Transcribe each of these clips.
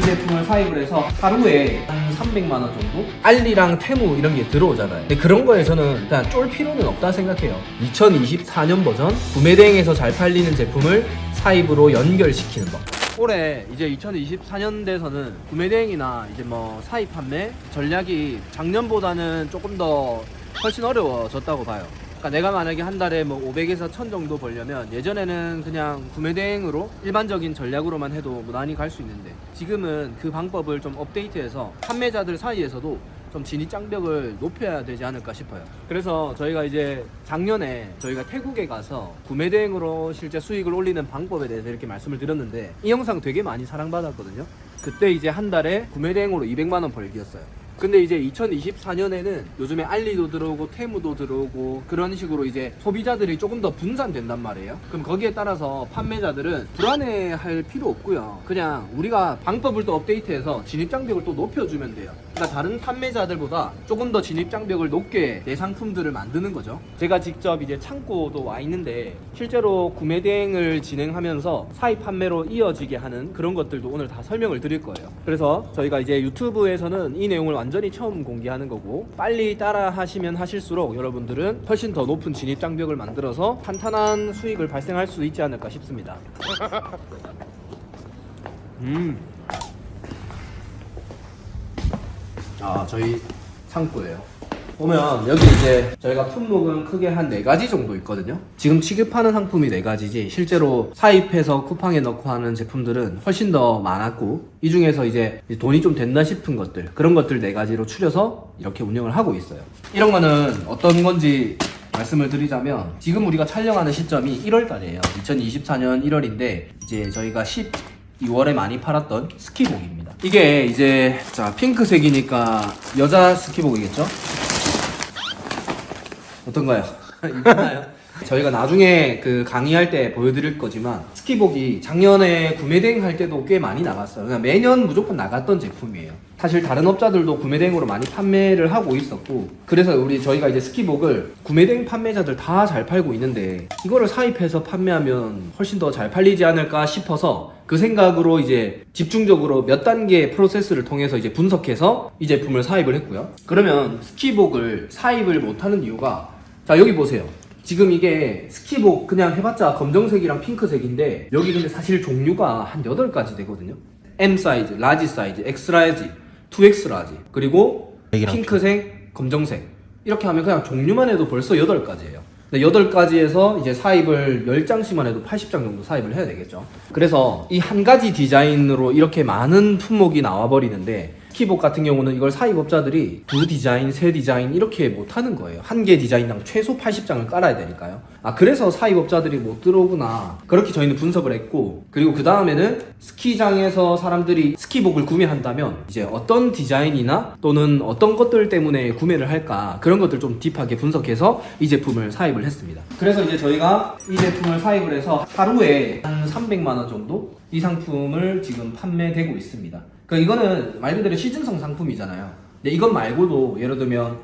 이 제품을 사입을 해서 하루에 한 300만 원 정도? 알리랑 테무 이런 게 들어오잖아요. 근데 그런 거에서는 일단 쫄 필요는 없다 생각해요. 2024년 버전 구매 대행에서 잘 팔리는 제품을 사입으로 연결시키는 법. 올해 이제 2024년 돼서는 구매 대행이나 이제 뭐 사입 판매 전략이 작년보다는 조금 더 훨씬 어려워졌다고 봐요. 그러니까 내가 만약에 한 달에 뭐 500에서 1000 정도 벌려면 예전에는 그냥 구매 대행으로 일반적인 전략으로만 해도 무난히 갈 수 있는데 지금은 그 방법을 좀 업데이트해서 판매자들 사이에서도 좀 진입 장벽을 높여야 되지 않을까 싶어요. 그래서 저희가 이제 작년에 저희가 태국에 가서 구매 대행으로 실제 수익을 올리는 방법에 대해서 이렇게 말씀을 드렸는데 이 영상 되게 많이 사랑받았거든요. 그때 이제 한 달에 구매 대행으로 200만 원 벌기였어요. 근데 이제 2024년에는 요즘에 알리도 들어오고 테무도 들어오고 그런 식으로 이제 소비자들이 조금 더 분산된단 말이에요. 그럼 거기에 따라서 판매자들은 불안해할 필요 없고요. 그냥 우리가 방법을 또 업데이트해서 진입장벽을 또 높여주면 돼요. 그러니까 다른 판매자들보다 조금 더 진입장벽을 높게 내 상품들을 만드는 거죠. 제가 직접 이제 창고도 와 있는데 실제로 구매 대행을 진행하면서 사입 판매로 이어지게 하는 그런 것들도 오늘 다 설명을 드릴 거예요. 그래서 저희가 이제 유튜브에서는 이 내용을 완전히 처음 공개하는 거고 빨리 따라 하시면 하실수록 여러분들은 훨씬 더 높은 진입 장벽을 만들어서 탄탄한 수익을 발생할 수 있지 않을까 싶습니다. 저희 창고예요. 보면 여기 이제 저희가 품목은 크게 한 4가지 정도 있거든요. 지금 취급하는 상품이 4가지지 실제로 사입해서 쿠팡에 넣고 하는 제품들은 훨씬 더 많았고 이 중에서 이제 돈이 좀 된다 싶은 것들 그런 것들 4가지로 추려서 이렇게 운영을 하고 있어요. 이런 거는 어떤 건지 말씀을 드리자면 지금 우리가 촬영하는 시점이 1월달이에요. 2024년 1월인데 이제 저희가 12월에 많이 팔았던 스키복입니다. 이게 이제 자 핑크색이니까 여자 스키복이겠죠? 어떤가요? 이쁘나요? 저희가 나중에 그 강의할 때 보여드릴 거지만 스키복이 작년에 구매 대행 할 때도 꽤 많이 나갔어요. 그냥 매년 무조건 나갔던 제품이에요. 사실 다른 업자들도 구매 대행으로 많이 판매를 하고 있었고 그래서 저희가 이제 스키복을 구매 대행 판매자들 다 잘 팔고 있는데 이거를 사입해서 판매하면 훨씬 더 잘 팔리지 않을까 싶어서 그 생각으로 이제 집중적으로 몇 단계 프로세스를 통해서 이제 분석해서 이 제품을 사입을 했고요. 그러면 스키복을 사입을 못하는 이유가 자 여기 보세요. 지금 이게 스키복 그냥 해봤자 검정색이랑 핑크색인데 여기 근데 사실 종류가 한 8가지 되거든요. M 사이즈, 라지 사이즈, X 라지, 2X 라지 그리고 핑크색, 검정색 이렇게 하면 그냥 종류만 해도 벌써 8가지예요. 8가지에서 이제 사입을 10장씩만 해도 80장 정도 사입을 해야 되겠죠. 그래서 이 한 가지 디자인으로 이렇게 많은 품목이 나와버리는데 스키복 같은 경우는 이걸 사입업자들이 2디자인, 3디자인 이렇게 못하는 거예요. 한 개 디자인당 최소 80장을 깔아야 되니까요. 그래서 사입업자들이 못 들어오구나 그렇게 저희는 분석을 했고 그리고 그 다음에는 스키장에서 사람들이 스키복을 구매한다면 이제 어떤 디자인이나 또는 어떤 것들 때문에 구매를 할까 그런 것들 좀 딥하게 분석해서 이 제품을 사입을 했습니다. 그래서 이제 저희가 이 제품을 사입을 해서 하루에 한 300만 원 정도 이 상품을 지금 판매되고 있습니다. 그러니까 이거는 말 그대로 시즌성 상품이잖아요. 근데 이것 말고도 예를 들면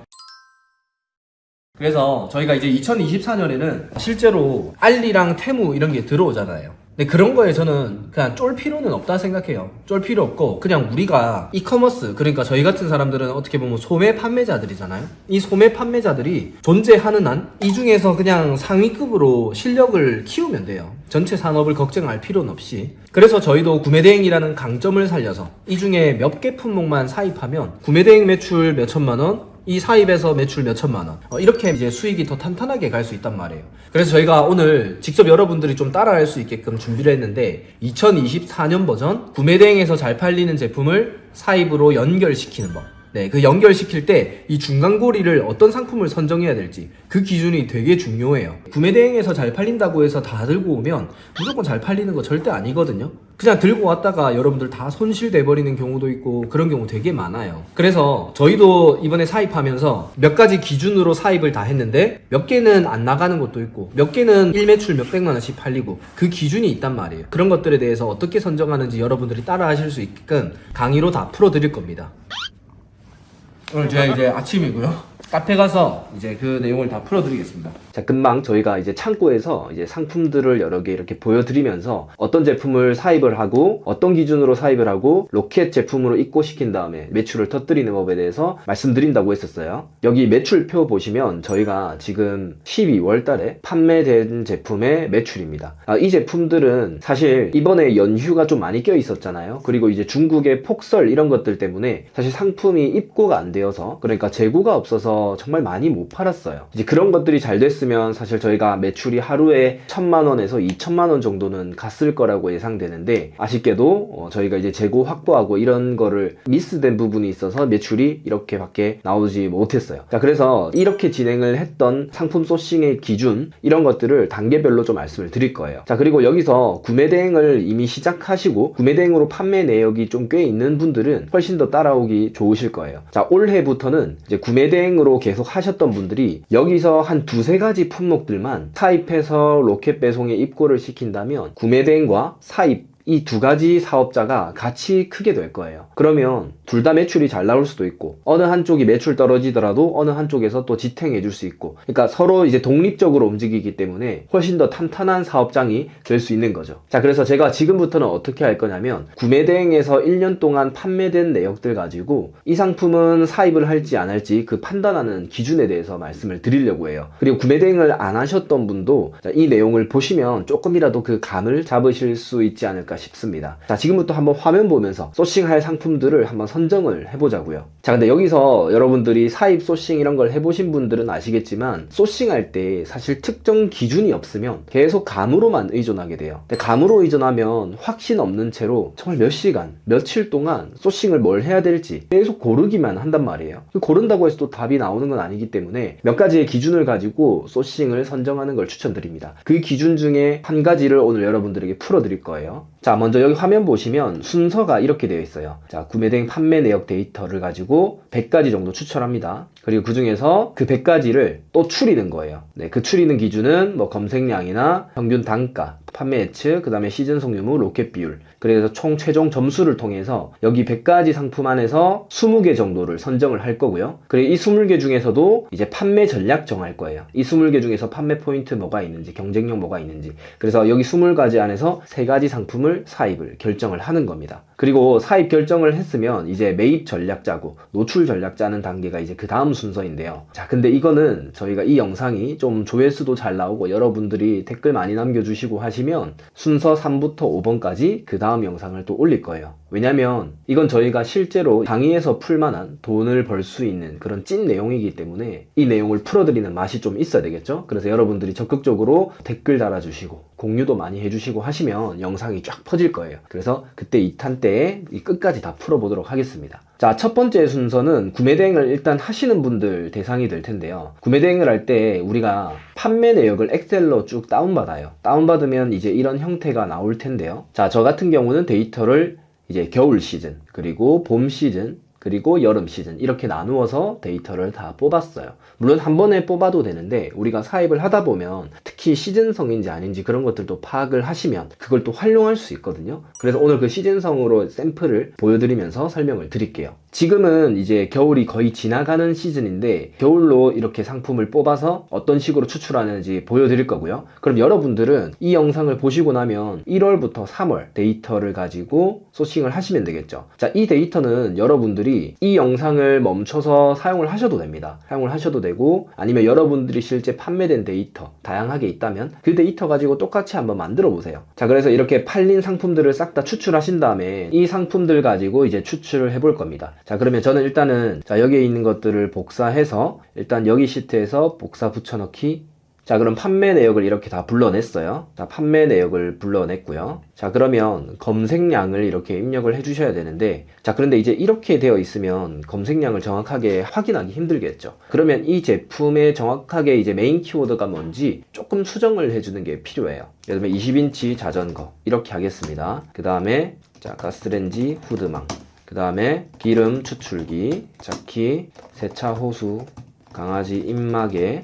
그래서 저희가 이제 2024년에는 실제로 알리랑 테무 이런 게 들어오잖아요. 근데 그런 거에 저는 그냥 쫄 필요는 없다 생각해요. 쫄 필요 없고 그냥 우리가 이커머스 그러니까 저희 같은 사람들은 어떻게 보면 소매 판매자들이잖아요. 이 소매 판매자들이 존재하는 한 이 중에서 그냥 상위급으로 실력을 키우면 돼요. 전체 산업을 걱정할 필요는 없이. 그래서 저희도 구매대행이라는 강점을 살려서 이 중에 몇 개 품목만 사입하면 구매대행 매출 몇 천만 원 이 사입에서 매출 몇 천만 원 이렇게 이제 수익이 더 탄탄하게 갈 수 있단 말이에요. 그래서 저희가 오늘 직접 여러분들이 좀 따라할 수 있게끔 준비를 했는데 2024년 버전 구매 대행에서 잘 팔리는 제품을 사입으로 연결시키는 법. 그 연결시킬 때 이 중간고리를 어떤 상품을 선정해야 될지 그 기준이 되게 중요해요. 구매 대행에서 잘 팔린다고 해서 다 들고 오면 무조건 잘 팔리는 거 절대 아니거든요. 그냥 들고 왔다가 여러분들 다 손실돼 버리는 경우도 있고 그런 경우 되게 많아요. 그래서 저희도 이번에 사입하면서 몇 가지 기준으로 사입을 다 했는데 몇 개는 안 나가는 것도 있고 몇 개는 일매출 몇백만 원씩 팔리고 그 기준이 있단 말이에요. 그런 것들에 대해서 어떻게 선정하는지 여러분들이 따라 하실 수 있게끔 강의로 다 풀어드릴 겁니다. 오늘 제가 이제 아침이고요. 카페 가서 이제 그 내용을 다 풀어드리겠습니다. 자, 금방 저희가 이제 창고에서 이제 상품들을 여러 개 이렇게 보여드리면서 어떤 제품을 사입을 하고 어떤 기준으로 사입을 하고 로켓 제품으로 입고시킨 다음에 매출을 터뜨리는 법에 대해서 말씀드린다고 했었어요. 여기 매출표 보시면 저희가 지금 12월 달에 판매된 제품의 매출입니다. 이 제품들은 사실 이번에 연휴가 좀 많이 껴 있었잖아요. 그리고 이제 중국의 폭설 이런 것들 때문에 사실 상품이 입고가 안 되어서, 그러니까 재고가 없어서 정말 많이 못 팔았어요. 이제 그런 것들이 잘 됐으면 사실 저희가 매출이 하루에 1,000만 원에서 2,000만 원 정도는 갔을 거라고 예상되는데, 아쉽게도 저희가 이제 재고 확보하고 이런 거를 미스된 부분이 있어서 매출이 이렇게밖에 나오지 못했어요. 자, 그래서 이렇게 진행을 했던 상품 소싱의 기준 이런 것들을 단계별로 좀 말씀을 드릴 거예요. 자, 그리고 여기서 구매 대행을 이미 시작하시고 구매 대행으로 판매 내역이 좀 꽤 있는 분들은 훨씬 더 따라오기 좋으실 거예요. 자, 올해부터는 이제 구매 대행으로 계속 하셨던 분들이 여기서 한 두세 가지 품목들만 사입해서 로켓 배송에 입고를 시킨다면 구매 대행과 사입 이 두 가지 사업자가 같이 크게 될 거예요. 그러면 둘 다 매출이 잘 나올 수도 있고, 어느 한쪽이 매출 떨어지더라도 어느 한쪽에서 또 지탱해 줄 수 있고, 그러니까 서로 이제 독립적으로 움직이기 때문에 훨씬 더 탄탄한 사업장이 될 수 있는 거죠. 자, 그래서 제가 지금부터는 어떻게 할 거냐면 구매 대행에서 1년 동안 판매된 내역들 가지고 이 상품은 사입을 할지 안 할지 그 판단하는 기준에 대해서 말씀을 드리려고 해요. 그리고 구매 대행을 안 하셨던 분도 이 내용을 보시면 조금이라도 그 감을 잡으실 수 있지 않을까 싶습니다. 자, 지금부터 한번 화면 보면서 소싱할 상품들을 한번 선정을 해보자고요. 자, 근데 여기서 여러분들이 사입 소싱 이런 걸 해보신 분들은 아시겠지만 소싱할 때 사실 특정 기준이 없으면 계속 감으로만 의존하게 돼요. 근데 감으로 의존하면 확신 없는 채로 정말 몇 시간, 며칠 동안 소싱을 뭘 해야 될지 계속 고르기만 한단 말이에요. 고른다고 해서 또 답이 나오는 건 아니기 때문에 몇 가지의 기준을 가지고 소싱을 선정하는 걸 추천드립니다. 그 기준 중에 한 가지를 오늘 여러분들에게 풀어드릴 거예요. 자, 먼저 여기 화면 보시면 순서가 이렇게 되어 있어요. 자, 구매 대행 판매 내역 데이터를 가지고 100가지 정도 추천합니다. 그리고 그 중에서 그 100가지를 또 추리는 거예요. 네, 그 추리는 기준은 뭐 검색량이나 평균 단가, 판매 예측, 그 다음에 시즌 송유무, 로켓 비율, 그래서 총 최종 점수를 통해서 여기 100가지 상품 안에서 20개 정도를 선정을 할 거고요. 그리고 이 20개 중에서도 이제 판매 전략 정할 거예요. 이 20개 중에서 판매 포인트 뭐가 있는지, 경쟁력 뭐가 있는지, 그래서 여기 20가지 안에서 3가지 상품을 사입을 결정을 하는 겁니다. 그리고 사입 결정을 했으면 이제 매입 전략 짜고 노출 전략 짜는 단계가 이제 그 다음 순서인데요. 자, 근데 이거는 저희가 이 영상이 좀 조회수도 잘 나오고 여러분들이 댓글 많이 남겨주시고 하시면 순서 3부터 5번까지 그 다음 영상을 또 올릴 거예요. 왜냐면 이건 저희가 실제로 강의에서 풀만한 돈을 벌 수 있는 그런 찐 내용이기 때문에 이 내용을 풀어드리는 맛이 좀 있어야 되겠죠. 그래서 여러분들이 적극적으로 댓글 달아주시고 공유도 많이 해주시고 하시면 영상이 쫙 퍼질 거예요. 그래서 그때 2탄 때에 이 끝까지 다 풀어보도록 하겠습니다. 자, 첫 번째 순서는 구매 대행을 일단 하시는 분들 대상이 될 텐데요. 구매 대행을 할 때 우리가 판매 내역을 엑셀로 쭉 다운받아요. 다운받으면 이제 이런 형태가 나올 텐데요. 자, 저 같은 경우는 데이터를 이제 겨울 시즌, 그리고 봄 시즌, 그리고 여름 시즌 이렇게 나누어서 데이터를 다 뽑았어요. 물론 한 번에 뽑아도 되는데 우리가 사입을 하다 보면 특히 시즌성인지 아닌지 그런 것들도 파악을 하시면 그걸 또 활용할 수 있거든요. 그래서 오늘 그 시즌성으로 샘플을 보여드리면서 설명을 드릴게요. 지금은 이제 겨울이 거의 지나가는 시즌인데 겨울로 이렇게 상품을 뽑아서 어떤 식으로 추출하는지 보여드릴 거고요. 그럼 여러분들은 이 영상을 보시고 나면 1월부터 3월 데이터를 가지고 소싱을 하시면 되겠죠. 자, 이 데이터는 여러분들이 이 영상을 멈춰서 사용을 하셔도 됩니다. 사용을 하셔도 되고, 아니면 여러분들이 실제 판매된 데이터 다양하게 있다면 그 데이터 가지고 똑같이 한번 만들어 보세요. 자, 그래서 이렇게 팔린 상품들을 싹 다 추출하신 다음에 이 상품들 가지고 이제 추출을 해볼 겁니다. 자, 그러면 저는 일단은 자, 여기에 있는 것들을 복사해서 일단 여기 시트에서 복사 붙여넣기. 자, 그럼 판매 내역을 이렇게 다 불러냈어요. 자, 판매 내역을 불러냈고요. 자, 그러면 검색량을 이렇게 입력을 해주셔야 되는데, 자, 그런데 이제 이렇게 되어 있으면 검색량을 정확하게 확인하기 힘들겠죠. 그러면 이 제품의 정확하게 이제 메인 키워드가 뭔지 조금 수정을 해주는 게 필요해요. 예를 들면 20인치 자전거 이렇게 하겠습니다. 그 다음에 자, 가스레인지 후드망, 그 다음에 기름 추출기, 자키, 세차 호수, 강아지 입마개,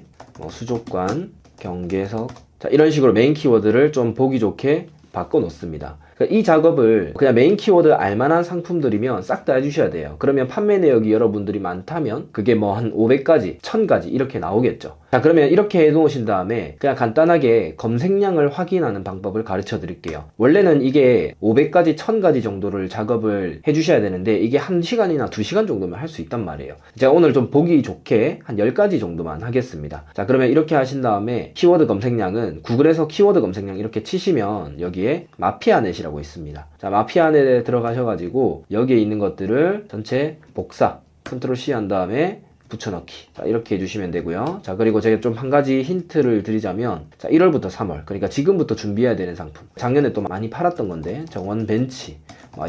수족관, 경계석, 자, 이런 식으로 메인 키워드를 좀 보기 좋게 바꿔 놓습니다. 그러니까 이 작업을 그냥 메인 키워드 알만한 상품들이면 싹 다 해주셔야 돼요. 그러면 판매 내역이 여러분들이 많다면 그게 뭐 한 500가지, 1000가지 이렇게 나오겠죠. 자, 그러면 이렇게 해 놓으신 다음에 그냥 간단하게 검색량을 확인하는 방법을 가르쳐 드릴게요. 원래는 이게 500가지, 1000가지 정도를 작업을 해 주셔야 되는데 이게 1시간이나 2시간 정도면 할 수 있단 말이에요. 제가 오늘 좀 보기 좋게 한 10가지 정도만 하겠습니다. 자, 그러면 이렇게 하신 다음에 키워드 검색량은 구글에서 키워드 검색량 이렇게 치시면 여기에 마피아넷이라고 있습니다. 자, 마피아넷에 들어가셔가지고 여기에 있는 것들을 전체 복사, 컨트롤 C 한 다음에 붙여넣기. 자, 이렇게 해주시면 되고요. 자, 그리고 제가 좀 한 가지 힌트를 드리자면, 자, 1월부터 3월. 그러니까 지금부터 준비해야 되는 상품. 작년에 또 많이 팔았던 건데, 정원 벤치,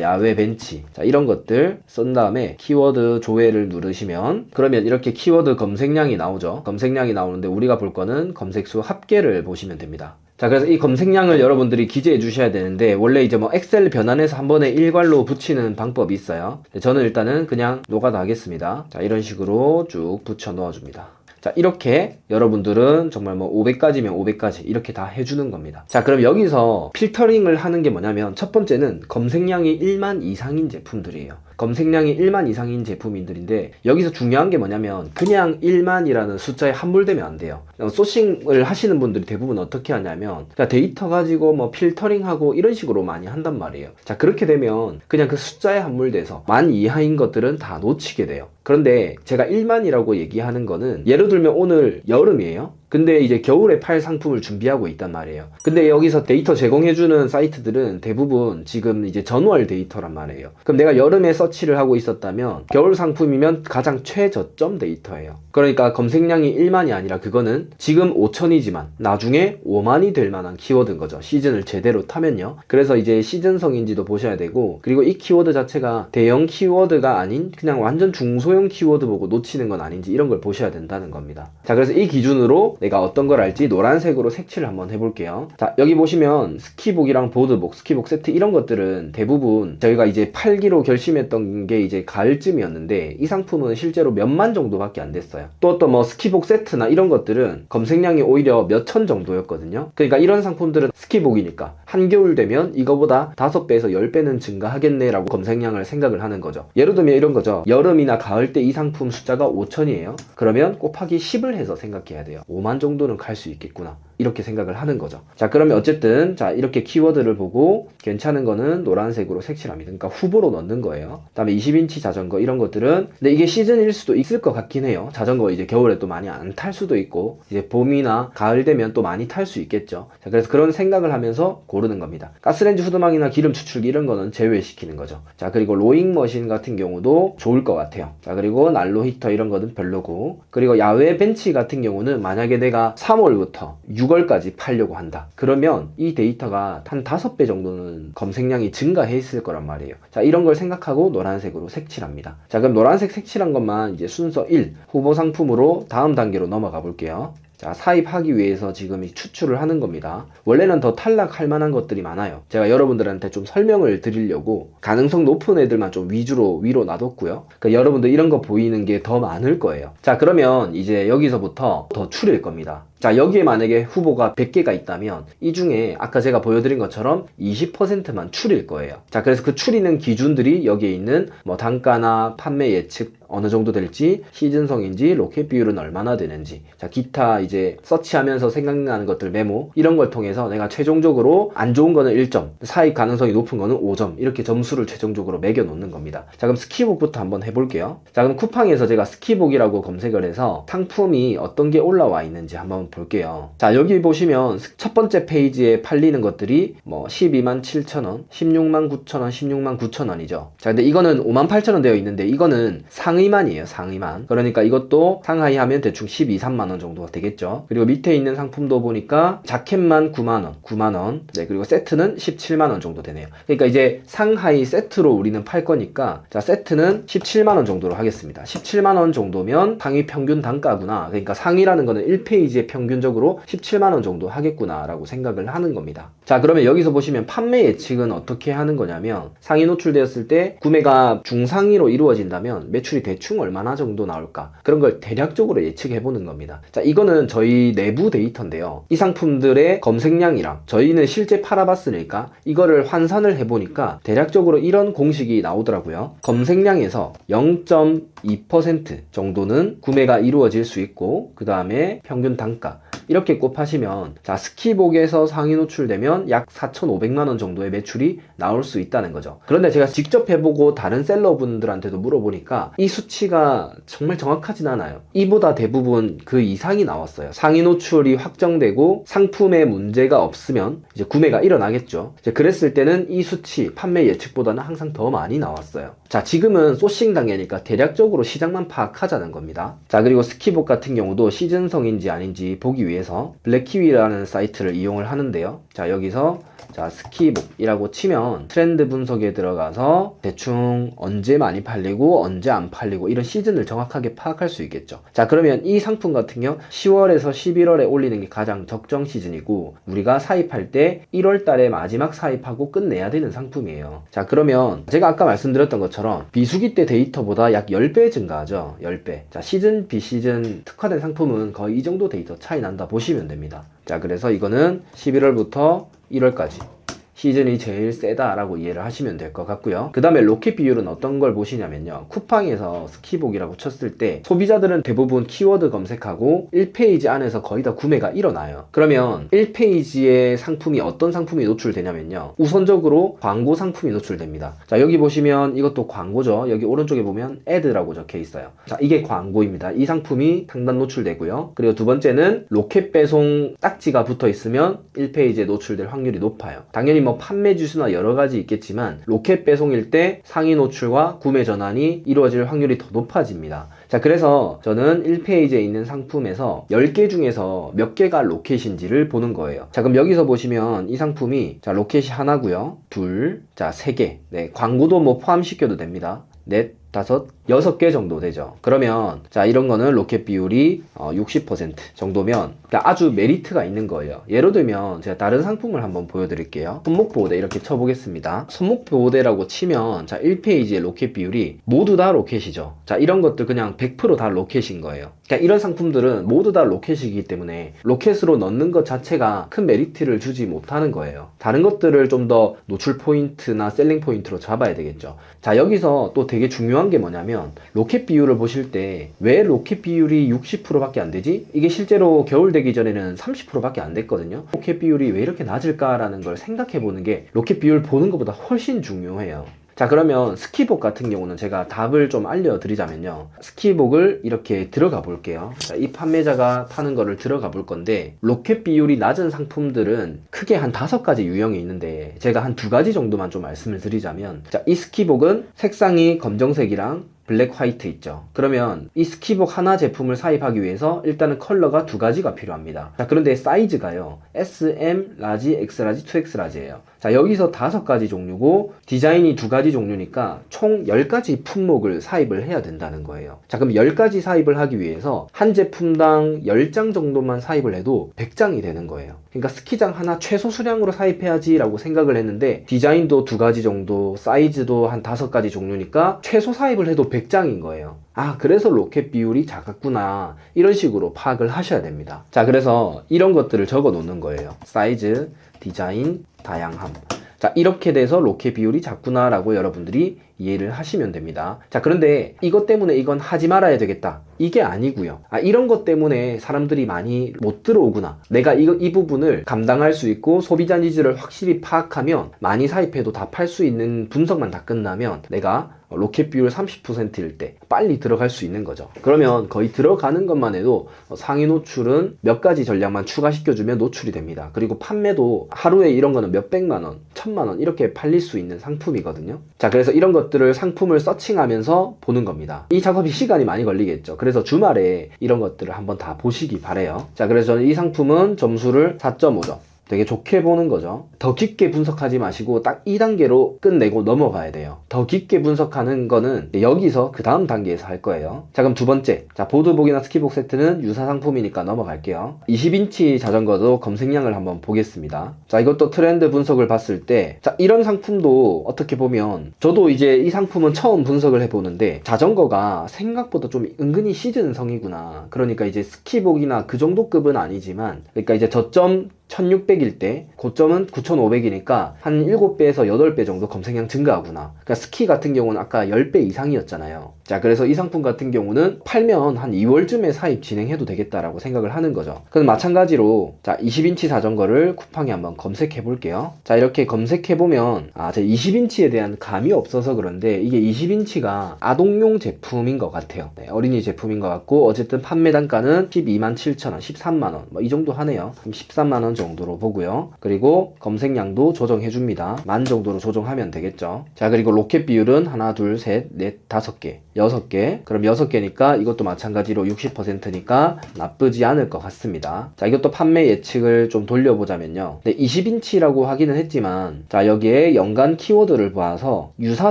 야외 벤치. 자, 이런 것들 쓴 다음에 키워드 조회를 누르시면, 그러면 이렇게 키워드 검색량이 나오죠. 검색량이 나오는데 우리가 볼 거는 검색수 합계를 보시면 됩니다. 자, 그래서 이 검색량을 여러분들이 기재해 주셔야 되는데, 원래 이제 뭐 엑셀 변환해서 한 번에 일괄로 붙이는 방법이 있어요. 저는 일단은 그냥 노가다 하겠습니다. 자, 이런 식으로 쭉 붙여 넣어 줍니다. 자, 이렇게 여러분들은 정말 뭐 500가지면 500가지 이렇게 다 해주는 겁니다. 자, 그럼 여기서 필터링을 하는 게 뭐냐면 첫 번째는 검색량이 1만 이상인 제품들이에요. 검색량이 1만 이상인 제품들인데 여기서 중요한 게 뭐냐면 그냥 1만이라는 숫자에 함몰되면 안 돼요. 소싱을 하시는 분들이 대부분 어떻게 하냐면 데이터 가지고 뭐 필터링하고 이런 식으로 많이 한단 말이에요. 자, 그렇게 되면 그냥 그 숫자에 함몰돼서 만 이하인 것들은 다 놓치게 돼요. 그런데 제가 1만이라고 얘기하는 거는 예를 들면 오늘 여름이에요. 근데 이제 겨울에 팔 상품을 준비하고 있단 말이에요. 근데 여기서 데이터 제공해주는 사이트들은 대부분 지금 이제 전월 데이터란 말이에요. 그럼 내가 여름에 서치를 하고 있었다면 겨울 상품이면 가장 최저점 데이터예요. 그러니까 검색량이 1만이 아니라 그거는 지금 5천이지만 나중에 5만이 될 만한 키워드인 거죠. 시즌을 제대로 타면요. 그래서 이제 시즌성인지도 보셔야 되고, 그리고 이 키워드 자체가 대형 키워드가 아닌 그냥 완전 중소형 키워드 보고 놓치는 건 아닌지 이런 걸 보셔야 된다는 겁니다. 자, 그래서 이 기준으로 내가 어떤 걸 알지 노란색으로 색칠을 한번 해볼게요. 자, 여기 보시면 스키복이랑 보드복, 스키복 세트 이런 것들은 대부분 저희가 이제 팔기로 결심했던 게 이제 가을쯤이었는데 이 상품은 실제로 몇만 정도밖에 안 됐어요. 또 뭐 스키복 세트나 이런 것들은 검색량이 오히려 몇천 정도였거든요. 그러니까 이런 상품들은 스키복이니까 한겨울 되면 이거보다 5배에서 10배는 증가하겠네 라고 검색량을 생각을 하는 거죠. 예를 들면 이런 거죠. 여름이나 가을 때 이 상품 숫자가 5천이에요. 그러면 곱하기 10을 해서 생각해야 돼요. 5만 정도는 갈 수 있겠구나. 이렇게 생각을 하는 거죠. 자, 그러면 어쨌든 자, 이렇게 키워드를 보고 괜찮은 거는 노란색으로 색칠합니다. 그러니까 후보로 넣는 거예요. 그 다음에 20인치 자전거 이런 것들은 근데 이게 시즌일 수도 있을 것 같긴 해요. 자전거 이제 겨울에 또 많이 안 탈 수도 있고 이제 봄이나 가을 되면 또 많이 탈 수 있겠죠. 자, 그래서 그런 생각을 하면서 고르는 겁니다. 가스렌지 후드망이나 기름 추출기 이런 거는 제외시키는 거죠. 자, 그리고 로잉 머신 같은 경우도 좋을 것 같아요. 자, 그리고 난로 히터 이런 거는 별로고, 그리고 야외 벤치 같은 경우는 만약에 내가 3월부터 6월까지 팔려고 한다. 그러면 이 데이터가 한 5배 정도는 검색량이 증가해 있을 거란 말이에요. 자, 이런 걸 생각하고 노란색으로 색칠합니다. 자, 그럼 노란색 색칠한 것만 이제 순서 1, 후보 상품으로 다음 단계로 넘어가 볼게요. 자, 사입하기 위해서 지금 추출을 하는 겁니다. 원래는 더 탈락할 만한 것들이 많아요. 제가 여러분들한테 좀 설명을 드리려고 가능성 높은 애들만 좀 위주로 위로 놔뒀고요. 그러니까 여러분들 이런 거 보이는 게 더 많을 거예요. 자, 그러면 이제 여기서부터 더 추릴 겁니다. 자, 여기에 만약에 후보가 100개가 있다면 이 중에 아까 제가 보여드린 것처럼 20%만 추릴 거예요. 자, 그래서 그 추리는 기준들이 여기에 있는 뭐 단가나 판매 예측 어느 정도 될지, 시즌성인지, 로켓 비율은 얼마나 되는지, 자, 기타 이제 서치하면서 생각나는 것들 메모 이런 걸 통해서 내가 최종적으로 안 좋은 거는 1점, 사입 가능성이 높은 거는 5점 이렇게 점수를 최종적으로 매겨 놓는 겁니다. 자, 그럼 스키복부터 한번 해볼게요. 자, 그럼 쿠팡에서 제가 스키복이라고 검색을 해서 상품이 어떤 게 올라와 있는지 한번 볼게요. 자, 여기 보시면 첫 번째 페이지에 팔리는 것들이 뭐 12만 7천원, 16만 9천원, 16만 9천원이죠. 자, 근데 이거는 5만 8천원 되어 있는데 이거는 상의만이에요. 상의만. 그러니까 이것도 상하이 하면 대충 12, 3만원 정도가 되겠죠. 그리고 밑에 있는 상품도 보니까 자켓만 9만원, 9만원. 네, 그리고 세트는 17만원 정도 되네요. 그러니까 이제 상하이 세트로 우리는 팔 거니까, 자, 세트는 17만원 정도로 하겠습니다. 17만원 정도면 상위 평균 단가구나. 그러니까 상위라는 거는 1페이지의 평균 평균적으로 17만원 정도 하겠구나라고 생각을 하는 겁니다. 자, 그러면 여기서 보시면 판매 예측은 어떻게 하는 거냐면 상위 노출되었을 때 구매가 중상위로 이루어진다면 매출이 대충 얼마나 정도 나올까, 그런 걸 대략적으로 예측해 보는 겁니다. 자, 이거는 저희 내부 데이터인데요. 이 상품들의 검색량이랑 저희는 실제 팔아봤으니까 이거를 환산을 해보니까 대략적으로 이런 공식이 나오더라고요. 검색량에서 0.2% 정도는 구매가 이루어질 수 있고, 그 다음에 평균 단가 이렇게 곱하시면, 자, 스키복에서 상위 노출되면 약 4,500만원 정도의 매출이 나올 수 있다는 거죠. 그런데 제가 직접 해보고 다른 셀러분들한테도 물어보니까 이 수치가 정말 정확하진 않아요. 이보다 대부분 그 이상이 나왔어요. 상위 노출이 확정되고 상품에 문제가 없으면 이제 구매가 일어나겠죠. 이제 그랬을 때는 이 수치, 판매 예측보다는 항상 더 많이 나왔어요. 자, 지금은 소싱 단계니까 대략적으로 시장만 파악하자는 겁니다. 자, 그리고 스키복 같은 경우도 시즌성인지 아닌지 보기 위해서 블랙키위라는 사이트를 이용을 하는데요. 자, 여기서 자, 스키복이라고 치면 트렌드 분석에 들어가서 대충 언제 많이 팔리고 언제 안 팔리고 이런 시즌을 정확하게 파악할 수 있겠죠. 자, 그러면 이 상품 같은 경우 10월에서 11월에 올리는 게 가장 적정 시즌이고, 우리가 사입할 때 1월 달에 마지막 사입하고 끝내야 되는 상품이에요. 자, 그러면 제가 아까 말씀드렸던 것처럼 비수기 때 데이터보다 약 10배 증가하죠. 10배. 자, 시즌, 비시즌 특화된 상품은 거의 이 정도 데이터 차이 난다 보시면 됩니다. 자, 그래서 이거는 11월부터 1월까지 시즌이 제일 세다라고 이해를 하시면 될 것 같고요. 그 다음에 로켓 비율은 어떤 걸 보시냐면요, 쿠팡에서 스키복이라고 쳤을 때 소비자들은 대부분 키워드 검색하고 1페이지 안에서 거의 다 구매가 일어나요. 그러면 1페이지에 상품이 어떤 상품이 노출되냐면요, 우선적으로 광고 상품이 노출됩니다. 자, 여기 보시면 이것도 광고죠. 여기 오른쪽에 보면 애드라고 적혀 있어요. 자, 이게 광고입니다. 이 상품이 상단 노출되고요. 그리고 두 번째는 로켓 배송 딱지가 붙어 있으면 1페이지에 노출될 확률이 높아요. 당연히 뭐 판매 주수나 여러 가지 있겠지만 로켓 배송일 때 상위 노출과 구매 전환이 이루어질 확률이 더 높아집니다. 자, 그래서 저는 1페이지에 있는 상품에서 10개 중에서 몇 개가 로켓인지를 보는 거예요. 자, 그럼 여기서 보시면 이 상품이, 자, 로켓이 하나고요, 둘, 자, 3개. 네, 광고도 뭐 포함시켜도 됩니다. 넷, 5, 6개 정도 되죠. 그러면 자, 이런 거는 로켓 비율이 60% 정도면 그러니까 아주 메리트가 있는 거예요. 예를 들면 제가 다른 상품을 한번 보여드릴게요. 손목 보호대 이렇게 쳐보겠습니다. 손목 보호대라고 치면, 자, 1페이지의 로켓 비율이 모두 다 로켓이죠. 자, 이런 것들 그냥 100% 다 로켓인 거예요. 그러니까 이런 상품들은 모두 다 로켓이기 때문에 로켓으로 넣는 것 자체가 큰 메리트를 주지 못하는 거예요. 다른 것들을 좀 더 노출 포인트나 셀링 포인트로 잡아야 되겠죠. 자, 여기서 또 되게 중요한 게 뭐냐면, 로켓 비율을 보실 때 왜 로켓 비율이 60%밖에 안 되지? 이게 실제로 겨울 되기 전에는 30%밖에 안 됐거든요. 로켓 비율이 왜 이렇게 낮을까라는 걸 생각해 보는 게 로켓 비율 보는 것보다 훨씬 중요해요. 자, 그러면 스키복 같은 경우는 제가 답을 좀 알려드리자면요, 스키복을 이렇게 들어가 볼게요. 자, 이 판매자가 파는 거를 들어가 볼 건데, 로켓 비율이 낮은 상품들은 크게 한 5가지 유형이 있는데 제가 한 2가지 정도만 좀 말씀을 드리자면, 자, 이 스키복은 색상이 검정색이랑 블랙 화이트 있죠. 그러면 이 스키복 하나 제품을 사입하기 위해서 일단은 컬러가 2가지가 필요합니다. 자, 그런데 사이즈가요, S, M, 라지, X 라지, 2X 라지예요. 자, 여기서 5가지 종류고 디자인이 2가지 종류니까 총 10가지 품목을 사입을 해야 된다는 거예요. 자, 그럼 10가지 사입을 하기 위해서 한 제품당 10장 정도만 사입을 해도 100장이 되는 거예요. 그러니까 스키장 하나 최소 수량으로 사입해야지 라고 생각을 했는데, 디자인도 2가지 정도, 사이즈도 한 5가지 종류니까 최소 사입을 해도 100장인 거예요. 아, 그래서 로켓 비율이 작았구나, 이런 식으로 파악을 하셔야 됩니다. 자, 그래서 이런 것들을 적어 놓는 거예요. 사이즈, 디자인, 다양함. 자, 이렇게 돼서 로켓 비율이 작구나 라고 여러분들이 이해를 하시면 됩니다. 자, 그런데 이것 때문에 이건 하지 말아야 되겠다, 이게 아니고요. 아, 이런 것 때문에 사람들이 많이 못 들어오구나, 내가 이 부분을 감당할 수 있고 소비자 니즈를 확실히 파악하면 많이 사입해도 다 팔 수 있는 분석만 다 끝나면 내가 로켓 비율 30%일 때 빨리 들어갈 수 있는 거죠. 그러면 거의 들어가는 것만 해도 상위 노출은 몇 가지 전략만 추가시켜주면 노출이 됩니다. 그리고 판매도 하루에 이런 거는 몇백만원, 1000만원 이렇게 팔릴 수 있는 상품이거든요. 자, 그래서 이런 것들을 상품을 서칭하면서 보는 겁니다. 이 작업이 시간이 많이 걸리겠죠. 그래서 주말에 이런 것들을 한번 다 보시기 바래요. 자, 그래서 저는 이 상품은 점수를 4.5점 되게 좋게 보는 거죠. 더 깊게 분석하지 마시고 딱 2단계로 끝내고 넘어가야 돼요. 더 깊게 분석하는 거는 여기서 그 다음 단계에서 할 거예요. 자, 그럼 두 번째. 자, 보드복이나 스키복 세트는 유사 상품이니까 넘어갈게요. 20인치 자전거도 검색량을 한번 보겠습니다. 자, 이것도 트렌드 분석을 봤을 때, 자, 이런 상품도 어떻게 보면 저도 이제 이 상품은 처음 분석을 해보는데 자전거가 생각보다 좀 은근히 시즌성이구나. 그러니까 이제 스키복이나 그 정도 급은 아니지만, 그러니까 이제 저점 1600일 때 고점은 9500이니까 한 7배에서 8배 정도 검색량 증가하구나. 그러니까 스키 같은 경우는 아까 10배 이상이었잖아요. 자, 그래서 이 상품 같은 경우는 팔면 한 2월쯤에 사입 진행해도 되겠다라고 생각을 하는 거죠. 그럼 마찬가지로 자, 20인치 자전거를 쿠팡에 한번 검색해 볼게요. 자, 이렇게 검색해 보면 제가 20인치에 대한 감이 없어서 그런데 이게 20인치가 아동용 제품인 것 같아요. 네, 어린이 제품인 것 같고 어쨌든 판매 단가는 127,000원, 13만원 뭐 이 정도 하네요. 13만원 정도로 보고요. 그리고 검색량도 조정해 줍니다. 만 정도로 조정하면 되겠죠. 자, 그리고 로켓 비율은 하나, 둘, 셋, 넷, 5개, 6개. 그럼 6개니까 이것도 마찬가지로 60%니까 나쁘지 않을 것 같습니다. 자, 이것도 판매 예측을 좀 돌려보자면요. 네, 20인치라고 하기는 했지만 자, 여기에 연간 키워드를 봐서 유사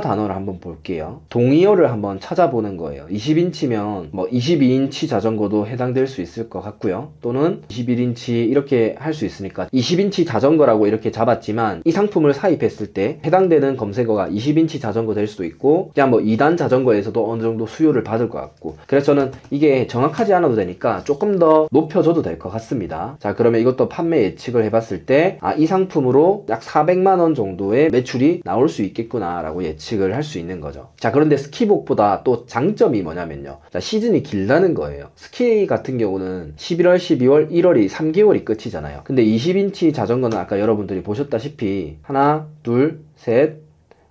단어를 한번 볼게요. 동의어를 한번 찾아보는 거예요. 20인치면 뭐 22인치 자전거도 해당될 수 있을 것 같고요. 또는 21인치 이렇게 할 수 있으니까 20인치 자전거라고 이렇게 잡았지만 이 상품을 사입했을 때 해당되는 검색어가 20인치 자전거 될 수도 있고 그냥 뭐 2단 자전거에서도 어느 정도 수요를 받을 것 같고 그래서 저는 이게 정확하지 않아도 되니까 조금 더 높여줘도 될 것 같습니다. 자, 그러면 이것도 판매 예측을 해봤을 때 이 상품으로 약 400만원 정도의 매출이 나올 수 있겠구나 라고 예측을 할 수 있는 거죠. 자, 그런데 스키복보다 또 장점이 뭐냐면요. 자, 시즌이 길다는 거예요. 스키 같은 경우는 11월, 12월, 1월이 3개월이 끝이잖아요. 근데 20인치 자전거는 아까 여러분들이 보셨다시피 하나, 둘, 셋,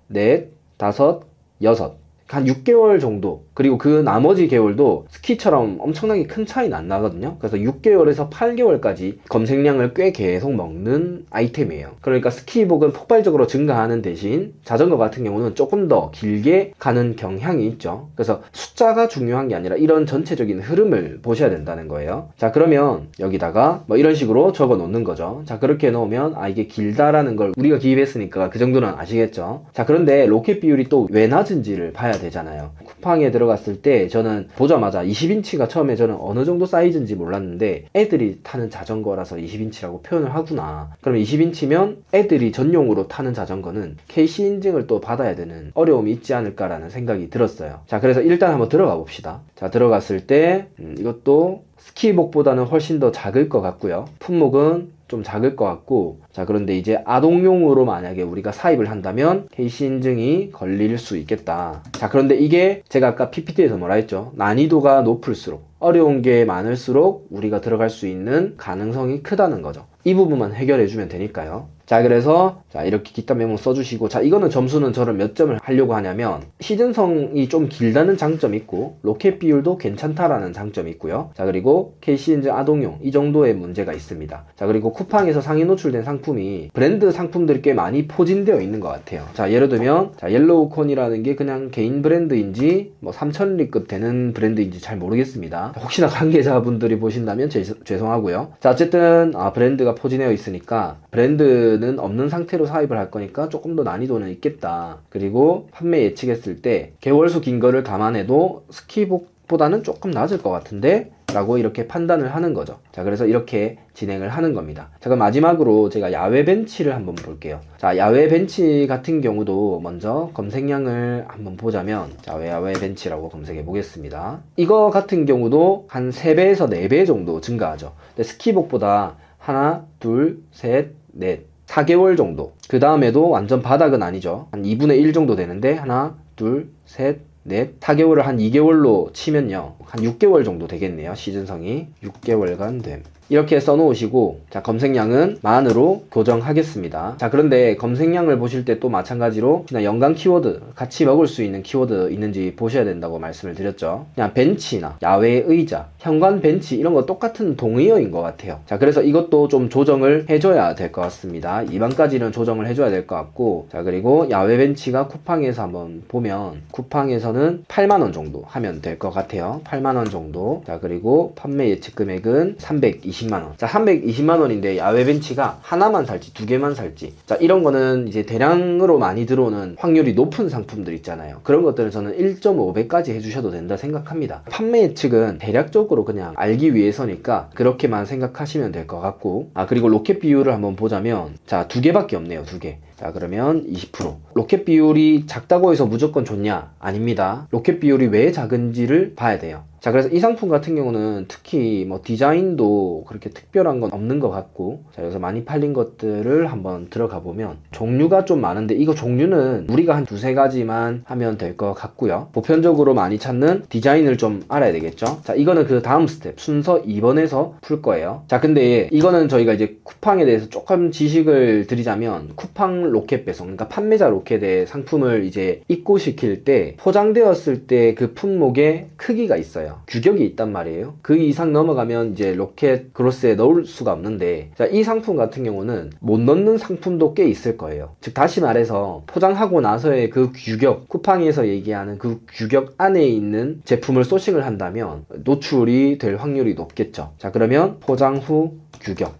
넷, 다섯, 여섯 한 6개월 정도 그리고 그 나머지 개월도 스키처럼 엄청나게 큰 차이는 안 나거든요. 그래서 6개월에서 8개월까지 검색량을 꽤 계속 먹는 아이템이에요. 그러니까 스키복은 폭발적으로 증가하는 대신 자전거 같은 경우는 조금 더 길게 가는 경향이 있죠. 그래서 숫자가 중요한 게 아니라 이런 전체적인 흐름을 보셔야 된다는 거예요. 자, 그러면 여기다가 뭐 이런 식으로 적어 놓는 거죠. 자, 그렇게 넣으면 이게 길다라는 걸 우리가 기입했으니까 그 정도는 아시겠죠. 자, 그런데 로켓 비율이 또 왜 낮은지를 봐야 되잖아요. 쿠팡에 들어갔을 때 저는 보자마자 20인치가 처음에 저는 어느 정도 사이즈인지 몰랐는데 애들이 타는 자전거라서 20인치라고 표현을 하구나. 그럼 20인치면 애들이 전용으로 타는 자전거는 KC 인증을 또 받아야 되는 어려움이 있지 않을까라는 생각이 들었어요. 자, 그래서 일단 한번 들어가 봅시다. 자, 들어갔을 때 이것도 스키복보다는 훨씬 더 작을 것 같고요. 품목은 좀 작을 것 같고 자, 그런데 이제 아동용으로 만약에 우리가 사입을 한다면 KC 인증이 걸릴 수 있겠다. 자, 그런데 이게 제가 아까 PPT에서 뭐라 했죠? 난이도가 높을수록 어려운 게 많을수록 우리가 들어갈 수 있는 가능성이 크다는 거죠. 이 부분만 해결해 주면 되니까요. 자, 그래서 자, 이렇게 기타 메모 써주시고 자, 이거는 점수는 저는 몇 점을 하려고 하냐면 시즌성이 좀 길다는 장점이 있고 로켓 비율도 괜찮다라는 장점이 있고요. 자, 그리고 KC 인증 아동용 이 정도의 문제가 있습니다. 자, 그리고 쿠팡에서 상위 노출된 상품이 브랜드 상품들이 꽤 많이 포진되어 있는 것 같아요. 자, 예를 들면 자, 옐로우콘이라는 게 그냥 개인 브랜드인지 뭐 3000리급 되는 브랜드인지 잘 모르겠습니다. 혹시나 관계자분들이 보신다면 죄송하고요. 자, 어쨌든 브랜드가 포진되어 있으니까 브랜드는 없는 상태로 사입을 할 거니까 조금 더 난이도는 있겠다. 그리고 판매 예측했을 때 개월수 긴 거를 감안해도 스키복보다는 조금 낮을 것 같은데 라고 이렇게 판단을 하는 거죠. 자, 그래서 이렇게 진행을 하는 겁니다. 자, 그럼 마지막으로 제가 야외 벤치를 한번 볼게요. 자, 야외 벤치 같은 경우도 먼저 검색량을 한번 보자면 자, 야외 벤치라고 검색해 보겠습니다. 이거 같은 경우도 한 3배에서 4배 정도 증가하죠. 근데 스키복보다 하나, 둘, 셋, 넷 4개월 정도. 그 다음에도 완전 바닥은 아니죠. 한 2분의 1 정도 되는데 하나, 둘, 셋, 넷 4개월을 한 2개월로 치면요. 한 6개월 정도 되겠네요. 시즌성이 6개월간 됨. 이렇게 써놓으시고 자, 검색량은 만으로 교정하겠습니다. 자, 그런데 검색량을 보실 때 또 마찬가지로 그냥 연간 키워드 같이 먹을 수 있는 키워드 있는지 보셔야 된다고 말씀을 드렸죠. 그냥 벤치나 야외 의자, 현관 벤치 이런 거 똑같은 동의어인 것 같아요. 자, 그래서 이것도 좀 조정을 해줘야 될 것 같습니다. 2반까지는 조정을 해줘야 될 것 같고 자, 그리고 야외 벤치가 쿠팡에서 한번 보면 쿠팡에서는 8만원 정도 하면 될 것 같아요. 8만원 정도. 자, 그리고 판매 예측 금액은 320 320만원. 자, 320만원인데 야외 벤치가 하나만 살지, 두 개만 살지. 자, 이런 거는 이제 대량으로 많이 들어오는 확률이 높은 상품들 있잖아요. 그런 것들은 저는 1.5배까지 해주셔도 된다 생각합니다. 판매 예측은 대략적으로 그냥 알기 위해서니까 그렇게만 생각하시면 될 것 같고, 그리고 로켓 비율을 한번 보자면, 자, 두 개밖에 없네요, 두 개. 자, 그러면 20%. 로켓 비율이 작다고 해서 무조건 좋냐? 아닙니다. 로켓 비율이 왜 작은지를 봐야 돼요. 자, 그래서 이 상품 같은 경우는 특히 뭐 디자인도 그렇게 특별한 건 없는 것 같고, 자, 여기서 많이 팔린 것들을 한번 들어가 보면 종류가 좀 많은데, 이거 종류는 우리가 한 두세 가지만 하면 될 것 같고요. 보편적으로 많이 찾는 디자인을 좀 알아야 되겠죠. 자, 이거는 그 다음 스텝 순서 2번에서 풀 거예요. 자, 근데 이거는 저희가 이제 쿠팡에 대해서 조금 지식을 드리자면, 쿠팡 로켓 배송, 그러니까 판매자 로켓에 상품을 이제 입고시킬 때 포장되었을 때 그 품목의 크기가 있어요. 규격이 있단 말이에요. 그 이상 넘어가면 이제 로켓 그로스에 넣을 수가 없는데, 자, 이 상품 같은 경우는 못 넣는 상품도 꽤 있을 거예요. 즉 다시 말해서 포장하고 나서의 그 규격, 쿠팡에서 얘기하는 그 규격 안에 있는 제품을 소싱을 한다면 노출이 될 확률이 높겠죠. 자, 그러면 포장 후 규격,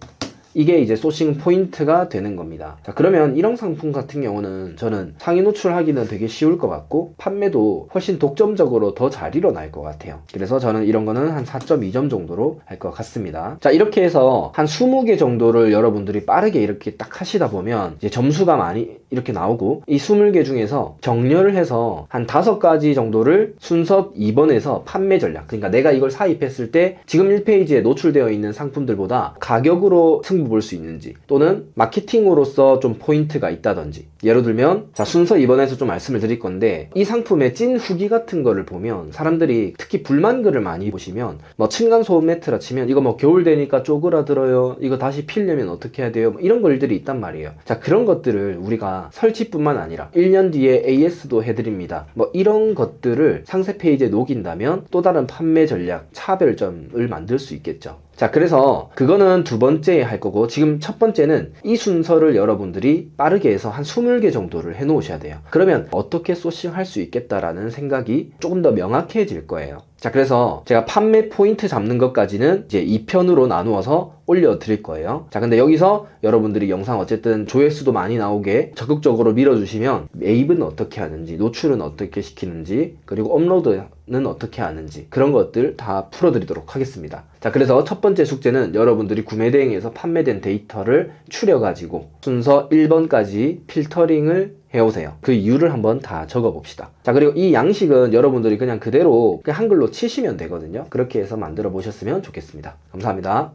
이게 이제 소싱 포인트가 되는 겁니다. 자, 그러면 이런 상품 같은 경우는 저는 상위 노출하기는 되게 쉬울 것 같고 판매도 훨씬 독점적으로 더 잘 일어날 것 같아요. 그래서 저는 이런 거는 한 4.2점 정도로 할 것 같습니다. 자, 이렇게 해서 한 20개 정도를 여러분들이 빠르게 이렇게 딱 하시다 보면 이제 점수가 많이 이렇게 나오고, 이 20개 중에서 정렬을 해서 한 5가지 정도를 순서 2번에서 판매 전략, 그러니까 내가 이걸 사입했을 때 지금 1페이지에 노출되어 있는 상품들보다 가격으로 승부 볼 수 있는지, 또는 마케팅으로서 좀 포인트가 있다든지, 예를 들면 자, 순서 2번에서 좀 말씀을 드릴 건데, 이 상품의 찐 후기 같은 거를 보면 사람들이 특히 불만글을 많이 보시면, 뭐 층간소음 매트라 치면 이거 뭐 겨울 되니까 쪼그라들어요, 이거 다시 필려면 어떻게 해야 돼요, 뭐 이런 글들이 있단 말이에요. 자, 그런 것들을 우리가 설치뿐만 아니라 1년 뒤에 AS도 해드립니다, 뭐 이런 것들을 상세 페이지에 녹인다면 또 다른 판매 전략, 차별점을 만들 수 있겠죠. 자, 그래서 그거는 두 번째 할 거고, 지금 첫 번째는 이 순서를 여러분들이 빠르게 해서 한 20개 정도를 해 놓으셔야 돼요. 그러면 어떻게 소싱할 수 있겠다라는 생각이 조금 더 명확해질 거예요. 자, 그래서 제가 판매 포인트 잡는 것까지는 이제 2편으로 나누어서 올려드릴 거예요. 자, 근데 여기서 여러분들이 영상 어쨌든 조회수도 많이 나오게 적극적으로 밀어주시면 매입은 어떻게 하는지, 노출은 어떻게 시키는지, 그리고 업로드는 어떻게 하는지, 그런 것들 다 풀어드리도록 하겠습니다. 자, 그래서 첫 번째 숙제는 여러분들이 구매 대행에서 판매된 데이터를 추려가지고 순서 1번까지 필터링을 해오세요. 그 이유를 한번 다 적어봅시다. 자, 그리고 이 양식은 여러분들이 그냥 그대로 그냥 한글로 치시면 되거든요. 그렇게 해서 만들어 보셨으면 좋겠습니다. 감사합니다.